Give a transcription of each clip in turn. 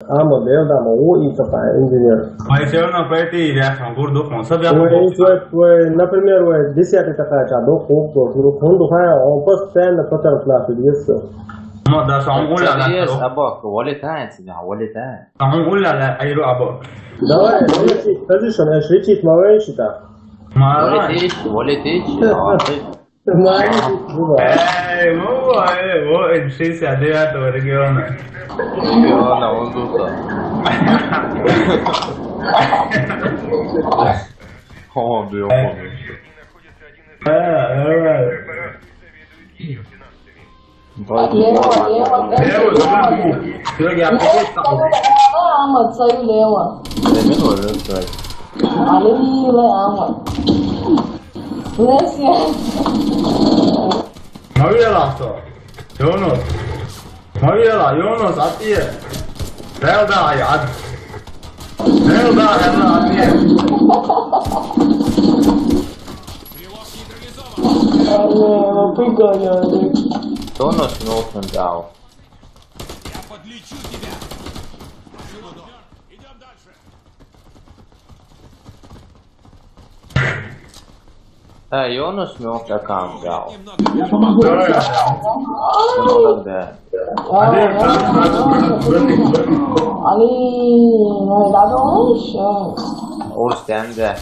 Amo Belda, o и инженер. Например, 10 такая чада, он постоянно потом есть. Давай, position, решить малейший-то. Региона, он тут. О, блин. Мавила, Йонас, ответ. Белда, я. Белда, это ответ. Йонас, нужен дал. Я подлечу тебя. Идем дальше. Йонас, нужен дал. Я помогу. Орстенде.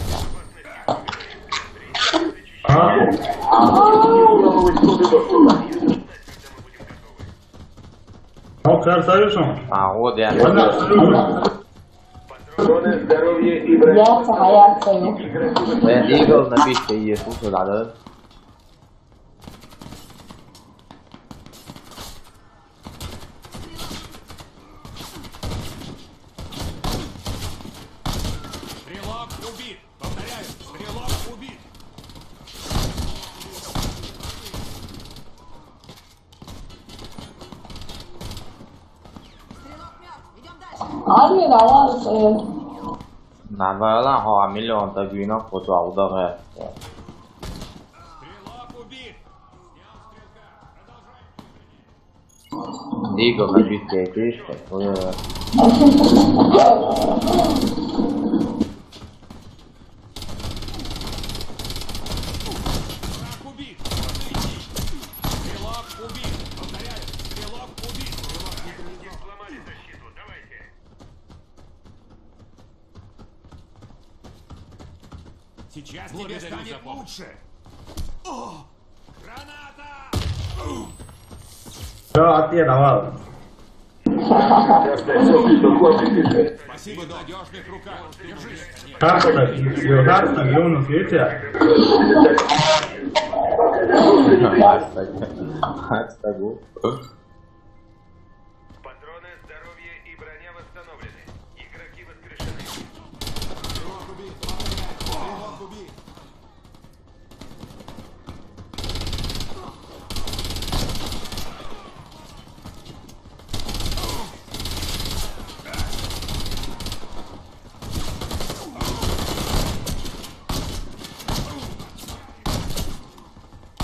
Вот я. Играл на пище есть, слушай, надо. Стрелок убит. Повторяю, стрелок убит. 아니 나왔어요. 나가라 하 밀리언 더 귀나 포도 아우다가. Стрелок убит. 이거 가지고 있어. 뭐야? Враг убит. Стрелок убит. Повторяю, стрелок убит. Сломали защиту, давайте. Сейчас тебе станет лучше. О! Граната! Ответ давал. Спасибо, в надежных руках. Держись. Как-то, Йонас, видите? Патроны, здоровье и броня восстановлены. Игроки воскрешены. Стрелок убит. Стрелок убит.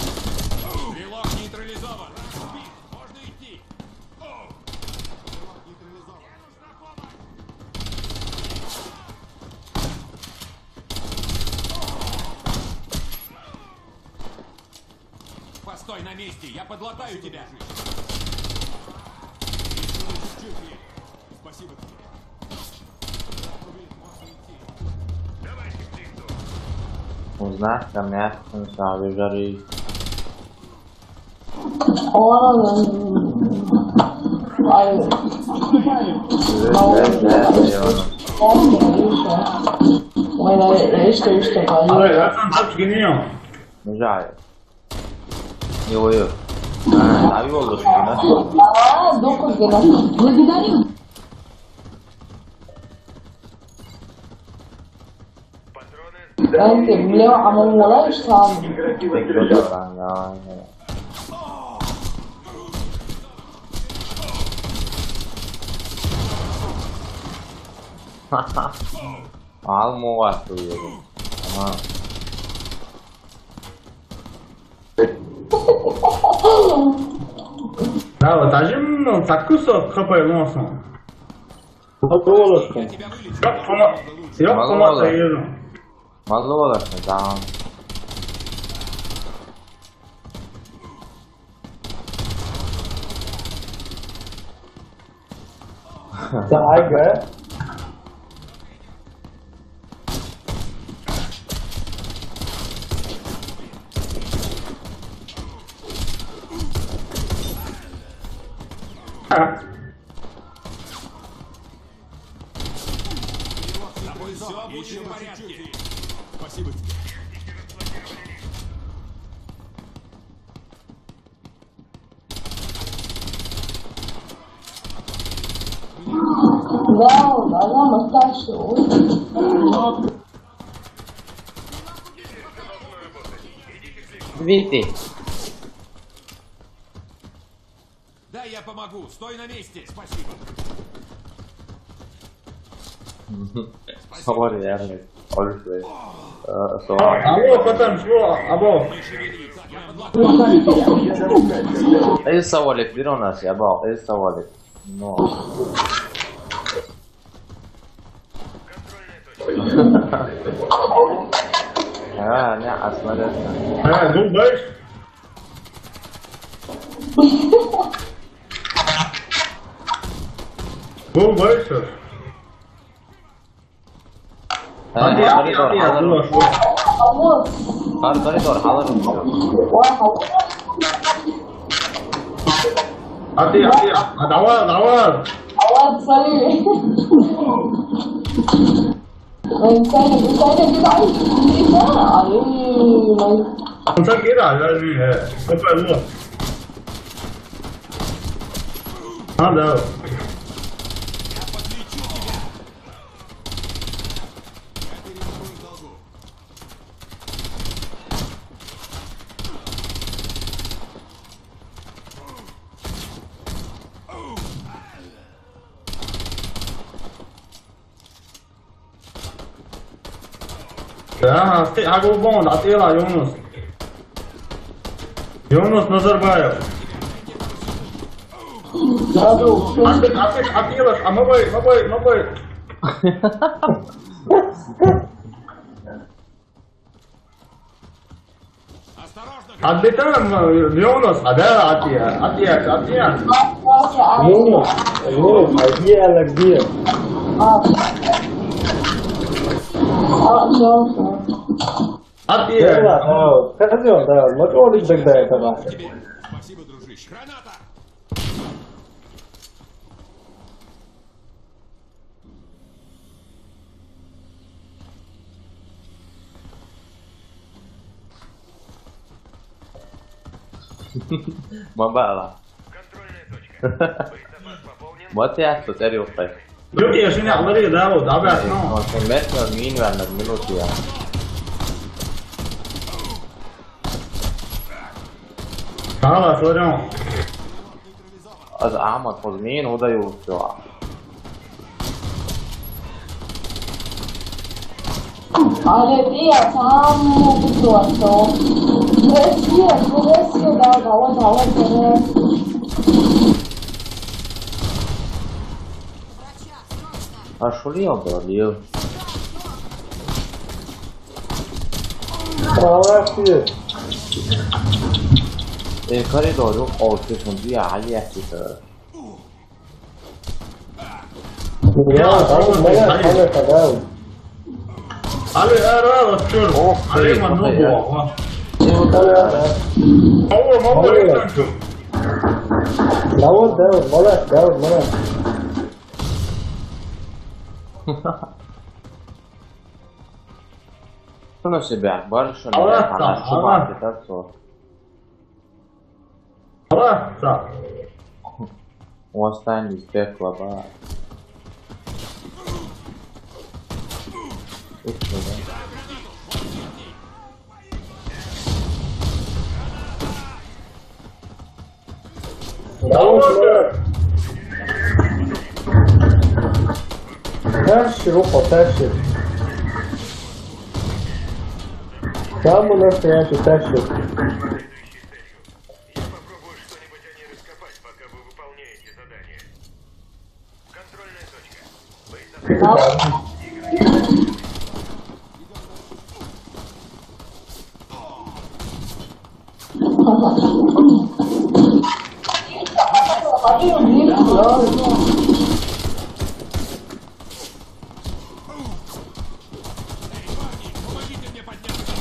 Стрелок нейтрализован. Убит. Можно идти. Стрелок нейтрализован. Постой на месте, я подлатаю тебя. Спасибо тебе. Давайте к лифту. Узнать, там я сначала жари. 아유. Ой, что Ой, я сам 죽이네요. жари. 이거요. 나비 먹고 싶구나. 아, 놓고 그냥. благодарю. Патроны, знаете, мне амулаешь сам. игроки воскрешены. 알 먹었어 이거. Да, вот один сакусо хапай носом. Попробуй. Я тебя вылечу. Ёпта, еду. Возможно, да. Ага. С тобой все будет в порядке. Спасибо тебе. Да, она старше. Видите? Да, я помогу. Стой на месте. Спасибо. Sorry, yani. Honestly. So. Алло, потом чего? Або. Не шевелись. Я подлатаю. Eles savalit, bir ona şey bak, eles savalit. No. Ha, ne aslında. Ну, дальше. Ну, дальше. Koridor hazır. Вот. Koridor hazır. Давай. Вот, смотри. Sen geri al, ver. Kopar bu. Hadi. Да, Агубон, отвела Юнус. Юнус Назарбаев. Отвела, а мобай. Осторожно. Отлетаем, Юнус, да, отъезд. Ну, где она, где? Отъезд. Козел, да, моторик тогда этого. Тебе. Спасибо, дружище. Граната. Мабала. Контрольная точка. Боезапас пополнен. Вот я тут эрюхтай. Люди, şimdi alları da o, haber, no. No, sen metro min vermek minuti ya. Tamam, sorun. Az Ahmet Pozmin o da yoktu. Ale ti ja samo to. Presio, da, ovo. А шули обралил. Молодец. Коридор yok ortasında bir aliyet çıktı. Я там моя когда. Ali, era, çür. Ali, man, no, bu. Mavo, ekran çür. Давай, молодец. Ну себя, больше не Allah она sağ, шумает, так что. Allah, sağ. Останьтесь пекло, ба. Тащи, руку, тащи. Самый настоящий тащи. Я попробую что-нибудь о ней раскопать, пока вы выполняете задание. Контрольная точка. Помогите мне подняться.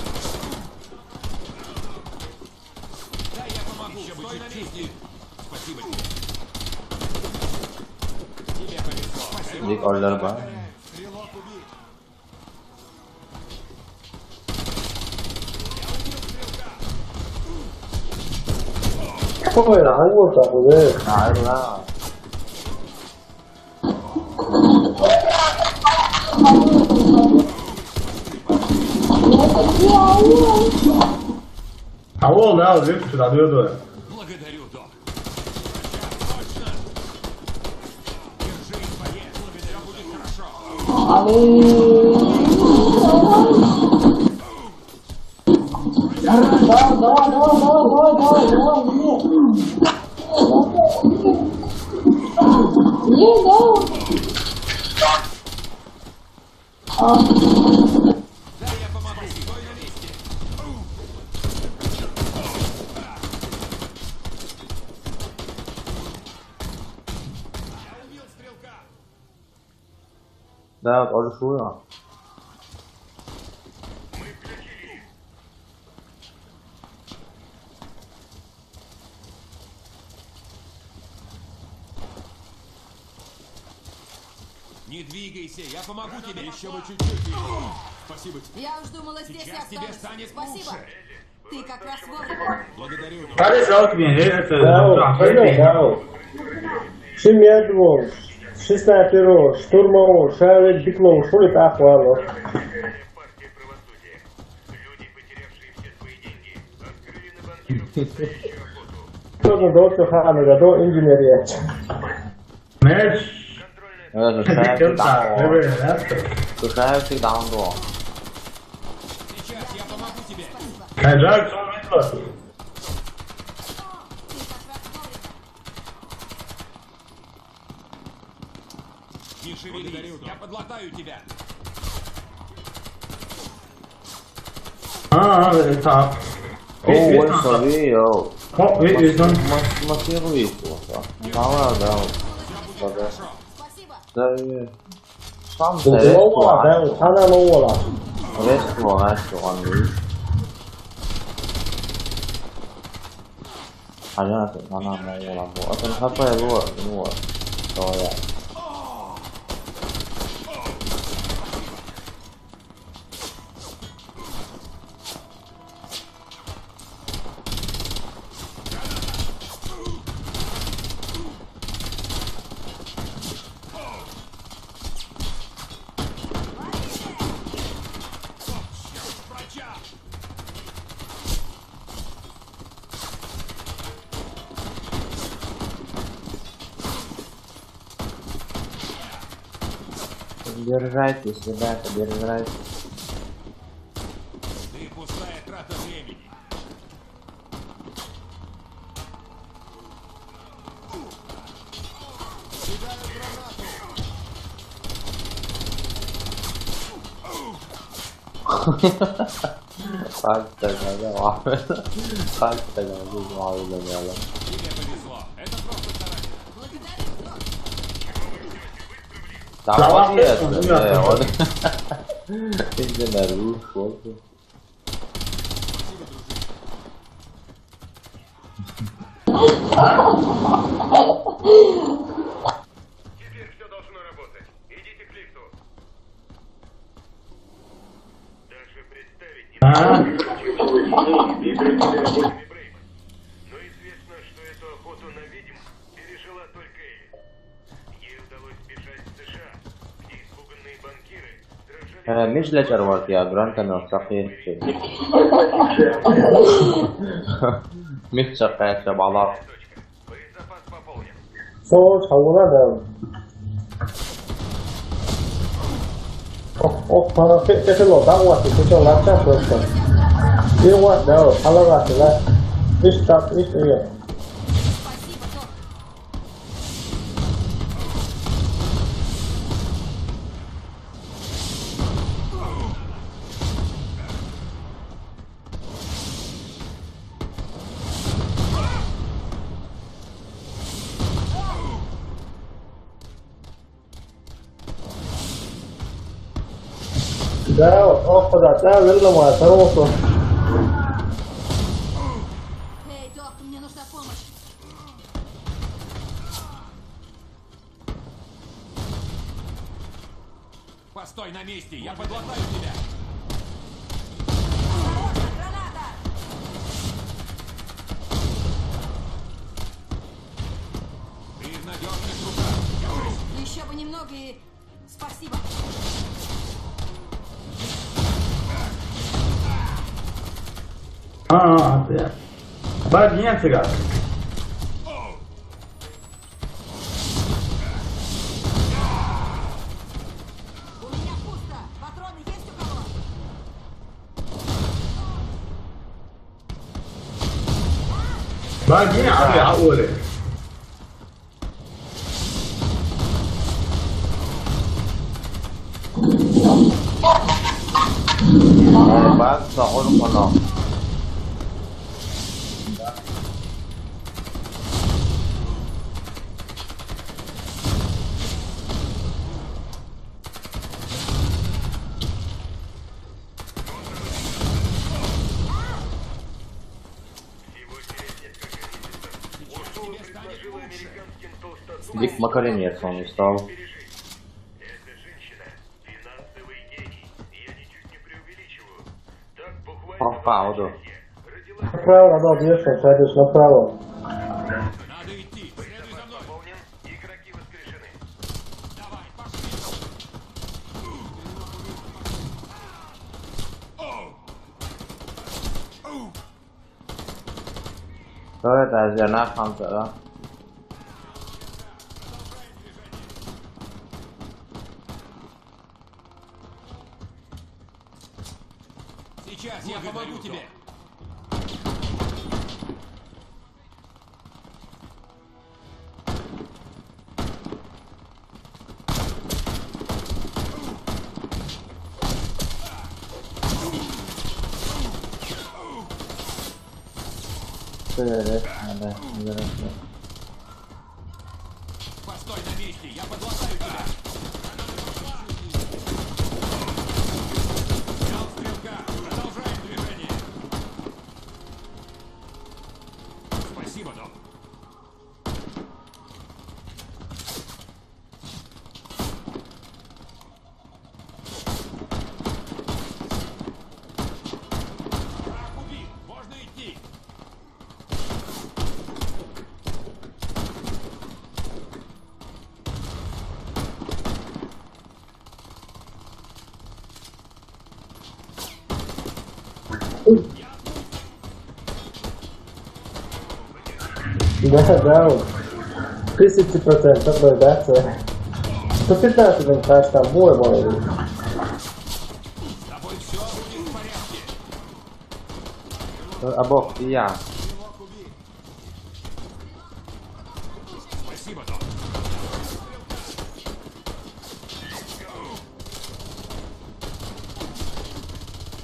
Да, я помогу. Стой на месте. Спасибо тебе. Тебе повезло. Спасибо. Dik order bang. Стрелок убит. Ôi là hắn vô tập rồi ghê. Nah, itu lah. Кого, да, вот видишь, сюда, две. Благодарю, док. Точно. Держи свои. Все будет хорошо. Да, я помогу. Стой на месте. Я убил стрелка. Да, вот order шуй lah. Не двигайся, я помогу тебе. Еще бы чуть-чуть. Спасибо тебе. Я уж думала, здесь Сейчас я тебе останусь. станет Спасибо. лучше. Ты как раз вовремя. Благодарю. Парень жалко меня, это Bravo, bravo. Шимедвол, 16-ро, штурмовой, шарик диплом, что ли так хвало? Партия правосудия. Люди, потерявшие все свои деньги, открыли на банкиров настоящую охоту. Кто-то доктор Ханага, до инженерия. Мяч. Это же шайб всегда он. Ты шайб всегда он был. Сейчас я помогу тебе. Кайжак, что видно? Не шевелись, я подлатаю тебя. Так. Oh, вышел, видел. О, видишь, он. Массирует просто. Мало, да. Хорошо. Спасибо. Да, и... Сам 我 谁 我了， 管？ 他那弄我了。 我也是我还喜欢你。好像是他那摸我了，我跟他背路跟我都有。 Держайтесь, ребята, держайтесь. Ты пустая трата времени. Как так называл? Как так называл? Тебе повезло. Это просто старание. Да молодец, он инженер ушел. Теперь все должно работать. Идите к лифту. Даже представить не могу. Но известно, что эту охоту на ведьм пережила только Элли. Ей удалось бежать в США, где испуганные банкиры дрожали. Мишля Чарварки, Гранта Мёртахи. Мишля Кайша Балар. Боезапас пополнен. 说炒那个。这是老大我是不叫拉下说的，因为我然后他那个是来，一直到一直有。 Спасибо, док. Да, вот, подать, вернула, хорошо. Эй, док, мне нужна помощь. Постой на месте, я подлатаю тебя. Граната! Ты в надежных руках. Держись. Еще бы немного и... Спасибо. Да. Подняться. У меня пусто. Патроны есть у кого? Подняться, Оля. Bác rõ luôn còn nó. Дик Макаренец он не стал. Эта женщина — финансовый гений. Я ничуть не преувеличиваю. Так буквально Походу. родилась. Направо, да, бьешься, садишь направо. Надо идти. Следуй за мной. Пополнен. Игроки воскрешены. Давай, пошли. Đó là giờ nó không sợ. Сейчас я помогу тебе. Постой на месте, я подлатаю тебя. Взял стрелка, продолжаем движение. Спасибо, док. Враг убит, можно идти. Да, вот. 30% продаться. По 15 кажется, там бой может быть. С тобой все будет в порядке. А бог и я. Спасибо, док.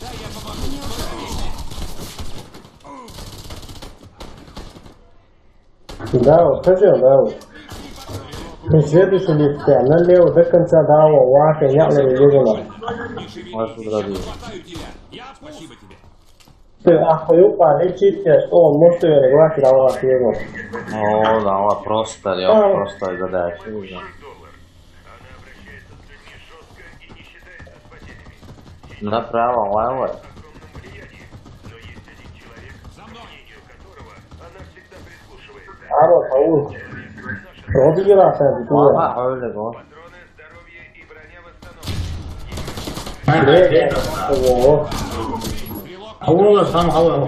Да, я помогу. Да, вот, пойдем, да, вот. При следующем лифте налево до конца, да, вот, вака, я не видела. Не шевелись, Вот я сюда бежит. подлатаю тебя. Я спасибо тебе. Ты охуел, лечить, что он может ее не говорить, да, вот, его. О, да, вот просто, я просто задачу. $1. Она обращается с людьми жестко и не считается с потерями. Направо, лево. Огромном влиянии. Но есть один человек, к мнению которого она всегда прислушивается. Aro, Paul. Роди раз, Ага, öyle bu. Патроны, здоровье и броня восстановлены. Оля, сам Оля.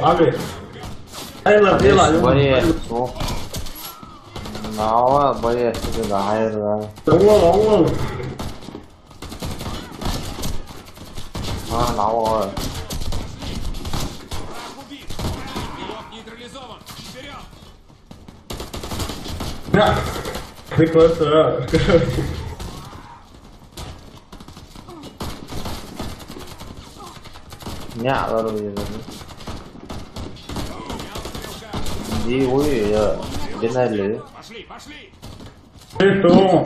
Боец, ну. Нава, боец, это да, hayır. Оля. А, нава. Враг убит. Пилот нейтрализован. Вперед. Да. Прекрасно. Nhạ ra rồi. Đi ui, đến đây lửa. Пошли, пошли. Что?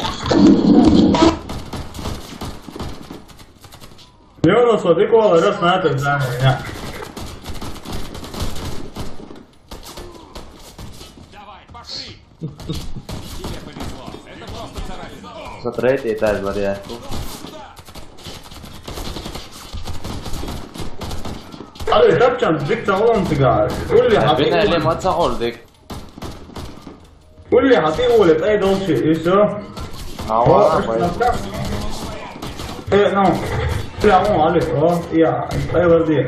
Юнус, вот прикол, раз на это здание. Давай, пошли! Тебе повезло. Это просто царапина. За третий этаж вариант. Abi yapacağım, dik sağlam tıgar. بنا اللي ما تقول ديك قول لي هتقول اي دوشي ايشو ايه نو لا مو عليك يا اي وردي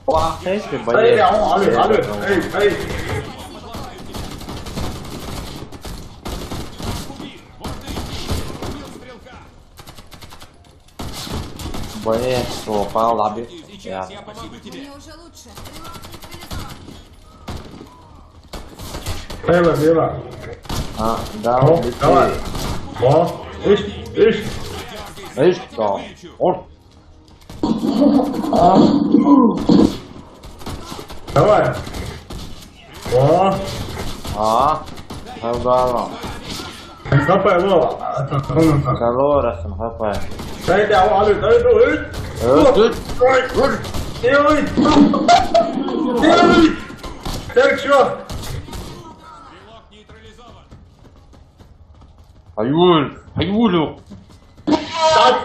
واحد اي يا مو عليك اي اي Бои, что, пал лаби. Сейчас я помогу тебе. Мне уже лучше. اي وردي بقى Да, давай ايش ايش ايش ده؟ давай هذا خفى بابا كالو رسم خفا سيدي عمو علي سيدي ايش ترك شو Стрелок нейтрализован. هيقولوا так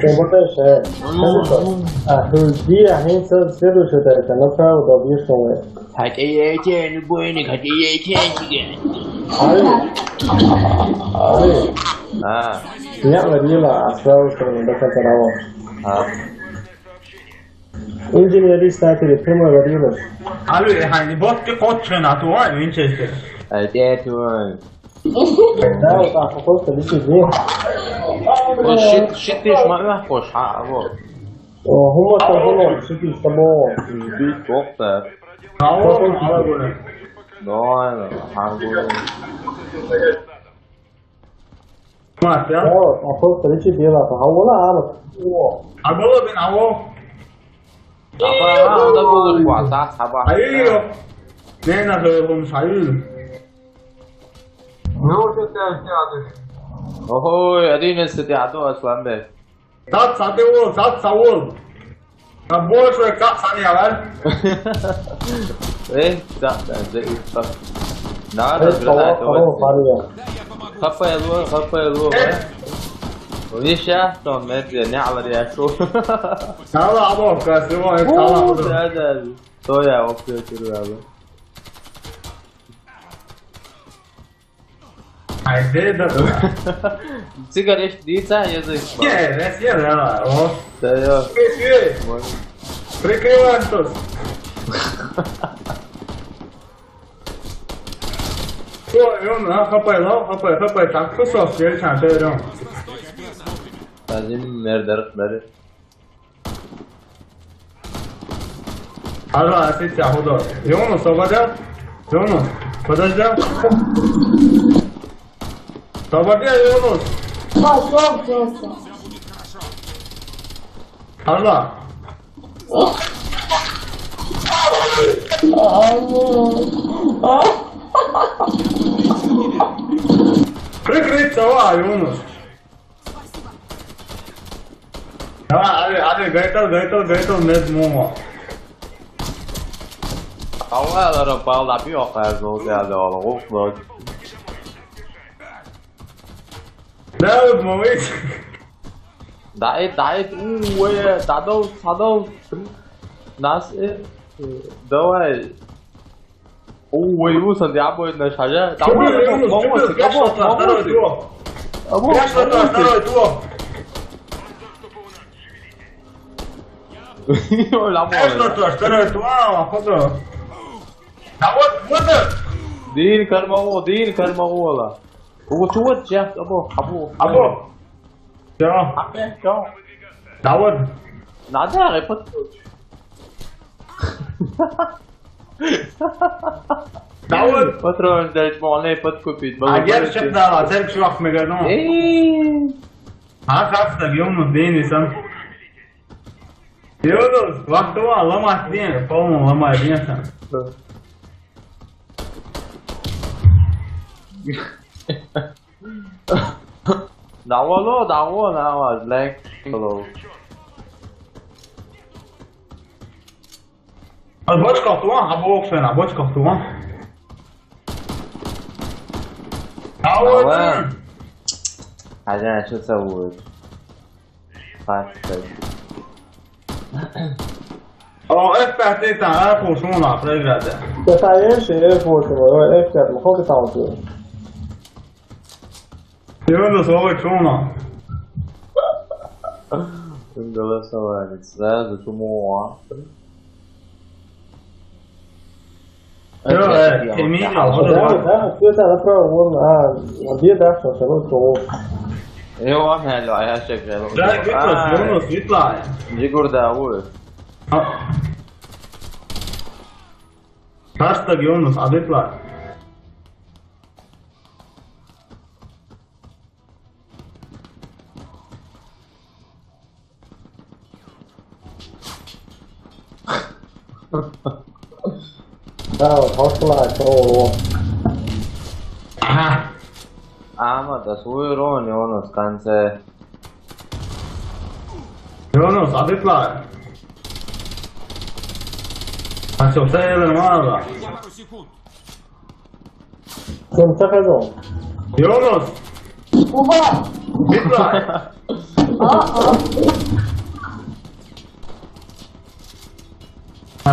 Работаешь, друзья, они следующее это направо объяснил. Хотя я тебя не бойник, хотя я тебя не меня водила, отправил, что до конца того. Инженеры статили, прямо водилась. علي يعني بوت قط ناتوا وين شفت хотя твой Да, вот так, просто летит вверх. شت ايش ما يحكوش حقه هم طلعوا شكل طلعوا. بيت وقت هاو على قول ضايع حقه ما فيها Да, просто летит вверх. هو لا عارف. أقول بين هاو apa udah bagus puasa sabar ayo nena sebelum saya oh ini setiap itu asal deh saat sawul kabur saya kak sana kan tidak ada itu nah ada Kalau varian. apa ya lu وليش يا توم مدري على رياكو salah apa kasih salah هذا تويا وقت كده هذا Haydi da sigara iç değilsen yazık ya ya o Serio прикрываемся Ой, хапай, так кусок, я берем. Lazım nerede? Алло, опять охота. Юнус, освободят? Юнус, подожди. Освободи, Юнус. Пошел, просто. Алло. Прикрыться, Юнус. Давай, готов, нет мума. Avvalaro bağla bir yok her zaman oldu. Да, умывайся. Дает, садов. Нас, давай. Ой, усан я будет на шаже. Второй тур. Второй тур. Второй тур, походу. Да вот это. Değil karmağı ola. O çuvat ya, abo. Все. Да вот. Надо репот. Да вот. Патрон дать молне подкупить. А герчик дала, церк чувак мегану. А как так, Юнус, Денис, Yunus, waktu var lamaz diye, polno lamaz diye sen. 나와 나와 렉 hello Бочка туан, абок сена, бочка туан. 나와 하자 шоу фастер О, F5 ты там, F шумно проиграть. 这啥人是 F 什么 F 怎么好个档次？ Yunus ой шумно. голосовали сразу чумоа Эмилия, 然后决赛的时候我别的什么都 ايوه هلا يا شكل لا Yunus يطلع. جيجور داوود Hashtag Yunus يطلع.逃出来之后， 아마 تصويرون يونس كانسه Yunus يطلع. شوف سيد المرة. Я пару секунд. 怎么这种？ Yunus Уба. يطلع.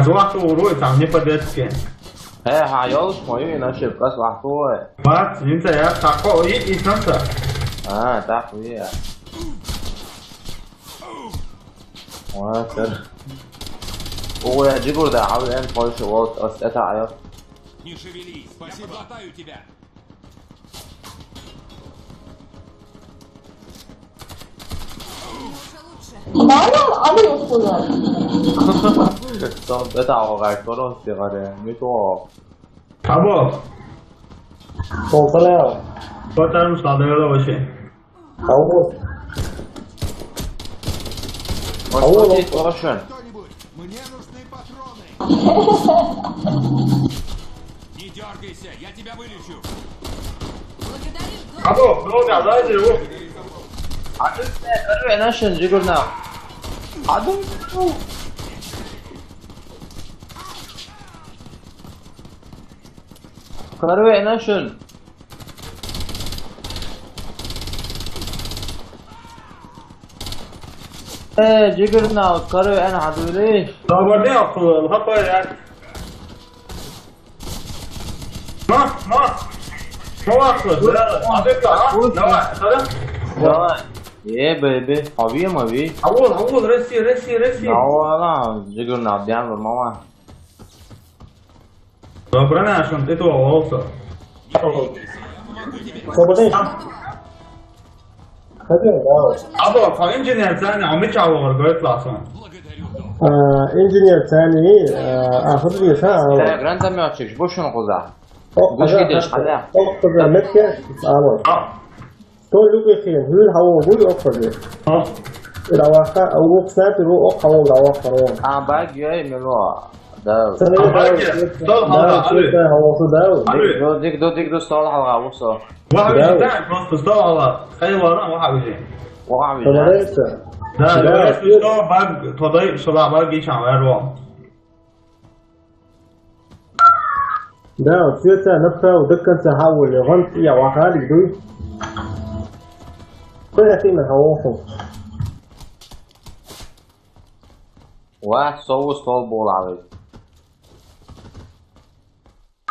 Звук уроет там не по-детски. 하여스 뭐이 나시 가서 왔어 Бац, 진짜 야 자꾸 이 있었어. 딱 위에 와 그래 오야 지금 다 아우엔 벌써 어때요 Не шевелись. Спасибо. Глотаю тебя. 나는 안 해봤어요. 좀 빼다가 갈 거로 시간에 미소 가보. 走不了， 그것처럼 사대로 오시. 逃过。 어디 버션 Кто-нибудь. Мне нужны патроны. Не дергайся. Я тебя вылечу. Благодарю, доктор. 가보. 그러자 나지. 왜 나신 지금 나 아동 왜 나신 지금 나 가르 انا عدولي طب اخذ الخطوه يعني. ما اخذ. لا هتطلع. لا 예 베이비 어비야 뭐비 عوض رسي. 나와라 지금 나 비앙로 마와 ربنا عشان تتوه ووصل. 说不定，还对的。 ابو فانجينير ثاني عم يتعوض بيطلع صون. Благодарю, доктор. انجينير ثاني اخذ لي ساعه. 그란다 며칠 보시는 거자 مش كده اخذ متر ساعه. تو لوكي خين هل هو بقول اخذ. اه لو اخذ او اخذت رو اخذ لو اخذ. باقي ملوا ده ديك دو استوى الحلقة وصل واحد يستعمل بروست استوى على خير ورا واحد يجي. وقع تمارس. لا لا استوى بعد تضيق شباب باقي شعب يروح. ده سياسة نفسها ودكان تحول لغنط يا وحالي دوي. كل شيء من هوهم. واحد صوص طول بول عوي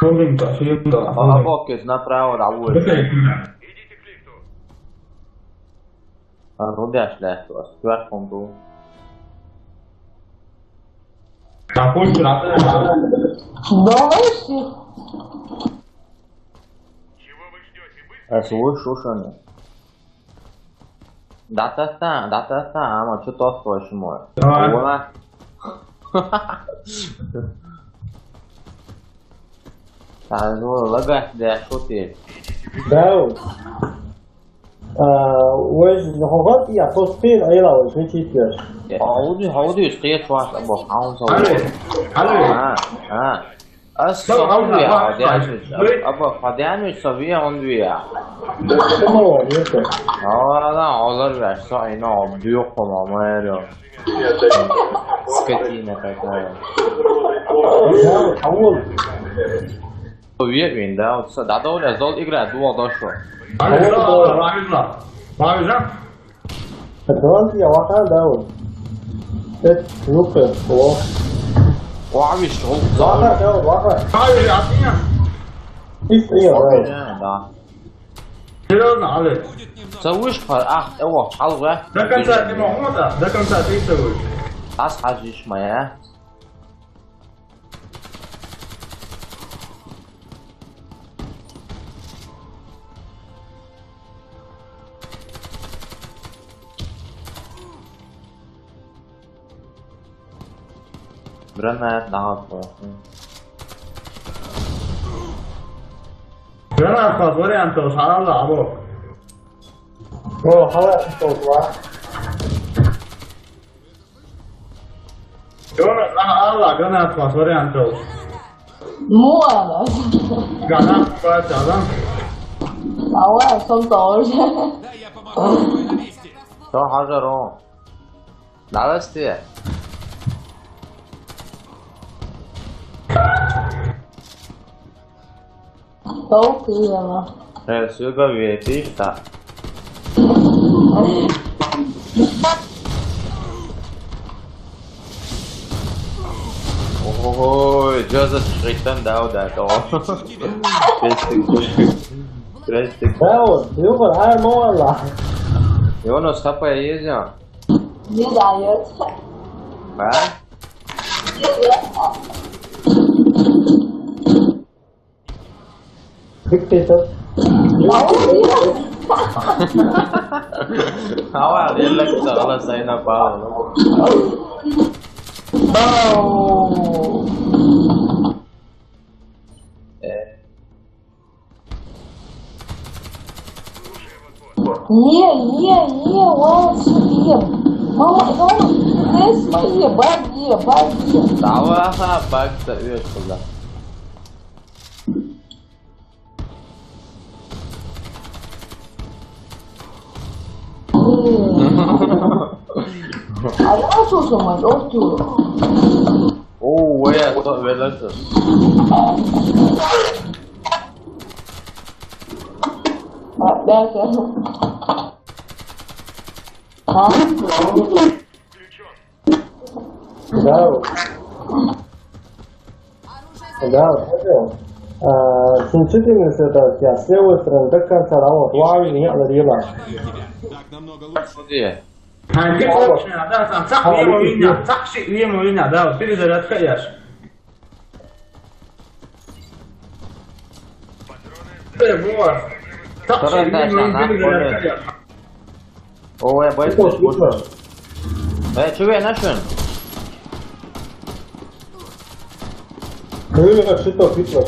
كلهم تأشير ده. فوكس نفرا ودعوه Идите к лифту. روديش لا سكوات كومبو تعقول شرعتنا. Новости. Чего вы ждете? Быстро. اسوي شوشن داتا اما شو توصل شمول ولا تعالوا لقى ده شوتي داود. وش هو يا تصفين أي لا وش متى تيجي هودي سقيت واحد أبو حاول علي الصبي أبو فديان الصبي عندي ثم هو يمكن هذا عذر رأسي نوع بيوقف ماله سكتينة كذا حول طبيعي من ده ده دولة زول إجراء دوا داشوا علي لا بعرف الدراسة يا واحد داون لوكس هو وعم يشتغل واحد داون واحد بعرف يعطينا إيش إيه ده كده علي سويش فرق هو حلوة ده كان ساعتي محمودة ده كان ساعتي يسوي أصحى ما Granat apa? Granat variantu salah lah abu. Oh, hawak itu wah. Granat variantu. Mua mà. Granat jalan. Sáu không tối. Да, я помогу, стой на месте. Что хажару? Новости. Tốt kia mà. Suka ветишься. Ой, Джозеф Шриттен дал да то. Daun, nếu mà ai mua là Его на стопе ездил. Như đại vậy. А? dictator. Không à, đi lên sợ là xây nó bao. Не, вот себе. Мама, здесь мои баги. Давай, баг tự rồi. А я слушаю, мой доктор. О, я то великий. Опять. А? Daun. Daun, синтетизм это я с левой стороны до конца работ. Вау, не надо делать. Так намного лучше. Где? Hangi option ada tak uyunya, tak si uyunya ada, pilih dari atas ya. Buat. Tak si uyunya pilih dari atas ya. О, я боюсь, чего я нашел? Что пицца?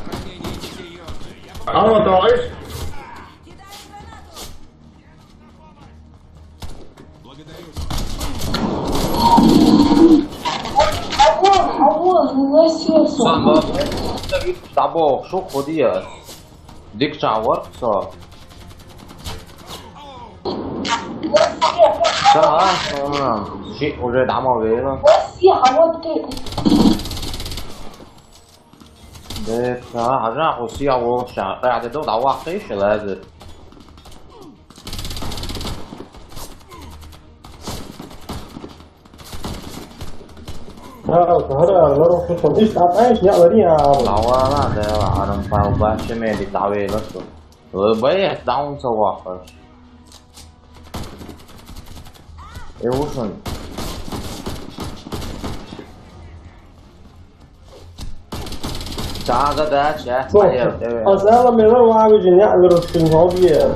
Ранение несерьезное. Я Алло, товарищ. благодарю. А вот, не сердце. Sen de tabu şu kodiya. Dikçan var kısa. Sen şey уже дома верно. А вот ты. ده هرجع وصيع وشع قاعد دو دعوة خيش لازم. هذا لو خصوصا ايش ايش يا وريها دعوة لا ده عرم فاوبا شمالي دعوة لسه. وبيع داون سواقر. ايه وصل. Sana da ders ya. Çok. Hayır, evet. Aslında ben var abi cini alırım hobiye.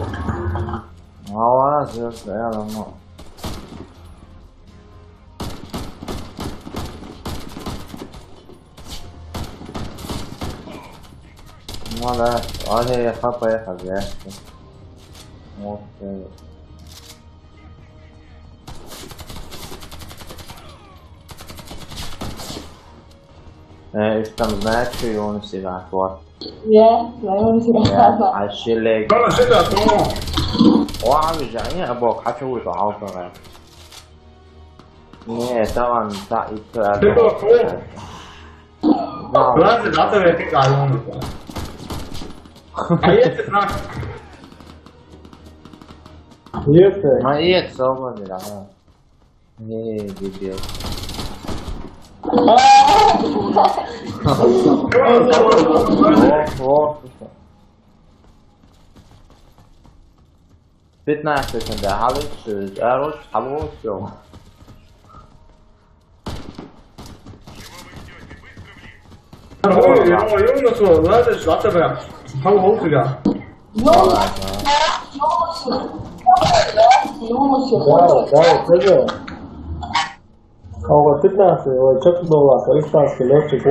Hava sırası ya ama. Valla, hadi kafaya kal ya. Okey. Estamos na época onde se vai fora. vai onde se vai. Achei legal. Fala, você tá bom? Wow, já é bom, cachorro do alto, né? Estavam tá isso é. Você tocou? Lá você dá também tem caramba, cara. Aí é você tá. Isso. Mas é só uma virada. Deus. فتنة حالش اروش حلوش Eu não sou lá também. Fala o outro já. 그죠? 끝났어요. 적도 와서 익사스 내치고.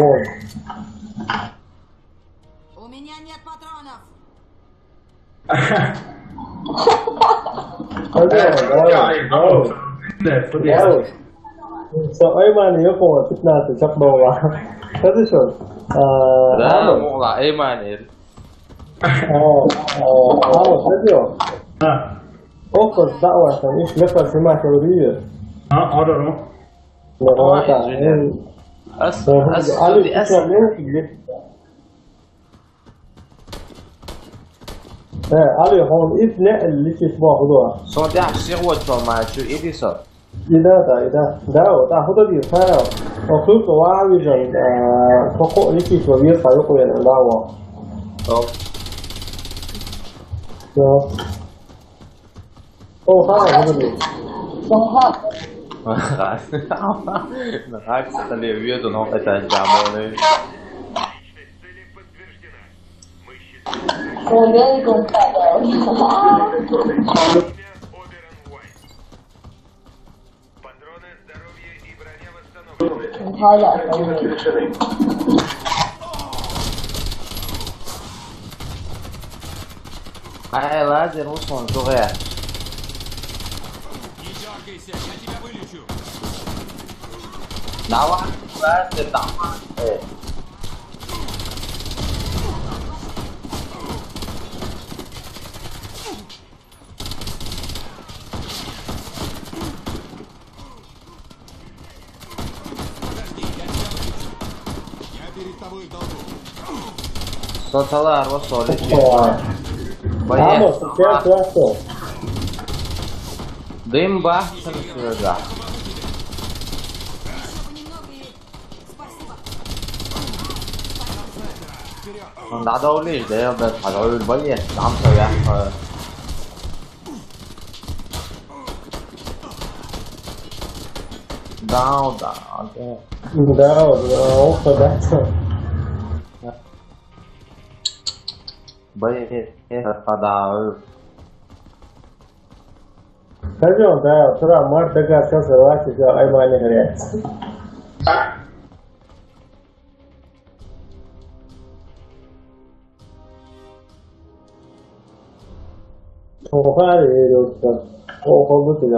У меня нет патронов. 얼마나 여보 끝났어. 적도 와. 그래서 لا مو لا ايماني 그죠? 오빠 싸워서 이 몇번 그만 소리에. 알아요. Ali hon isne اللي اسمه خدوها. صوتي عشيق وجهه شو إيدي صار. إذا ده خدوا دي فاهم. وكل واحد جن فوق اللي اسمه بيصير يقول يعني لا هو. خلاص خدوا دي. Нравится, что ли, виду, но это jamone. Личность цели подтверждена. Мы Имя Оберон Уайт. Патроны, здоровье и броня восстановлены. Ай, лазер, услон, туре. Не дергайся, я тебя вылечу. Давай, лазер, давай. Подожди, я тебя вылечу. Я перед тобой в долгу. Sotalar, o sole. Vamos, certo. Дым бахнул сюда. Немного и... Спасибо. Надо улечь, да я бы подал болезнь. Там то я. Да. Да, опа, да. Болезнь, подал. Скажем, да, вчера март такая сказала, что Аймани говорят. Тухари 이렇게 거부지가.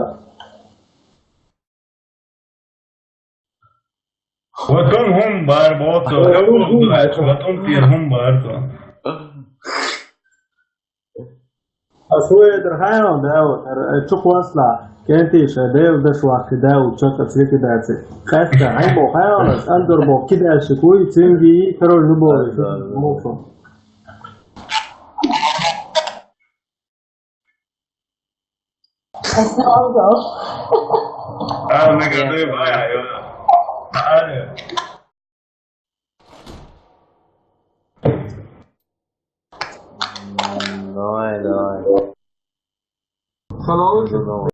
وطن هم بار बहुत वतन तीर हम बार तो أسوأ الحيوان ده تقوسلا كنتيش ده بشوا كده وشكل سلك ده خاصة عيبو حيوان أندر بو كده شكوي تنجي ترى النبوة موفق मैं कहते हैं भाई आयो Rồi.